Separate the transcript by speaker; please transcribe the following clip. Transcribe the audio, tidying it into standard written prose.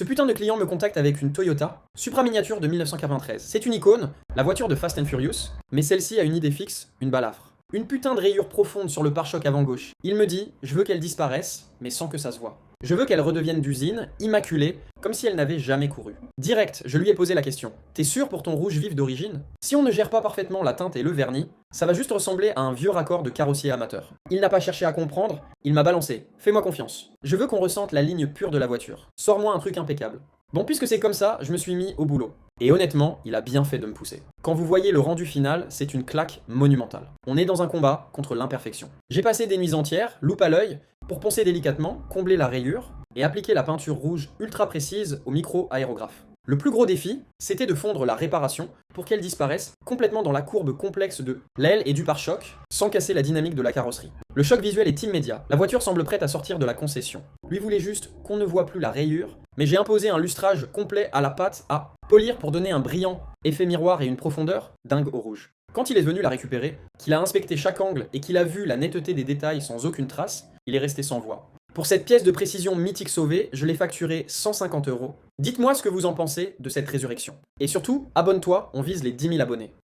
Speaker 1: Ce putain de client me contacte avec une Toyota Supra miniature de 1993. C'est une icône, la voiture de Fast and Furious, mais celle-ci a une idée fixe, une balafre. Une putain de rayure profonde sur le pare-choc avant gauche. Il me dit, je veux qu'elle disparaisse, mais sans que ça se voit. Je veux qu'elle redevienne d'usine, immaculée, comme si elle n'avait jamais couru. Direct, je lui ai posé la question. T'es sûr pour ton rouge vif d'origine? Si on ne gère pas parfaitement la teinte et le vernis, ça va juste ressembler à un vieux raccord de carrossier amateur. Il n'a pas cherché à comprendre, il m'a balancé. Fais-moi confiance. Je veux qu'on ressente la ligne pure de la voiture. Sors-moi un truc impeccable. Bon, puisque c'est comme ça, je me suis mis au boulot. Et honnêtement, il a bien fait de me pousser. Quand vous voyez le rendu final, c'est une claque monumentale. On est dans un combat contre l'imperfection. J'ai passé des nuits entières, loupe à l'œil, pour poncer délicatement, combler la rayure, et appliquer la peinture rouge ultra précise au micro-aérographe. Le plus gros défi, c'était de fondre la réparation pour qu'elle disparaisse complètement dans la courbe complexe de l'aile et du pare-choc, sans casser la dynamique de la carrosserie. Le choc visuel est immédiat, la voiture semble prête à sortir de la concession. Lui voulait juste qu'on ne voit plus la rayure, mais j'ai imposé un lustrage complet à la pâte à polir pour donner un brillant effet miroir et une profondeur dingue au rouge. Quand il est venu la récupérer, qu'il a inspecté chaque angle et qu'il a vu la netteté des détails sans aucune trace, il est resté sans voix. Pour cette pièce de précision mythique sauvée, je l'ai facturée 150 €. Dites-moi ce que vous en pensez de cette résurrection. Et surtout, abonne-toi, on vise les 10 000 abonnés.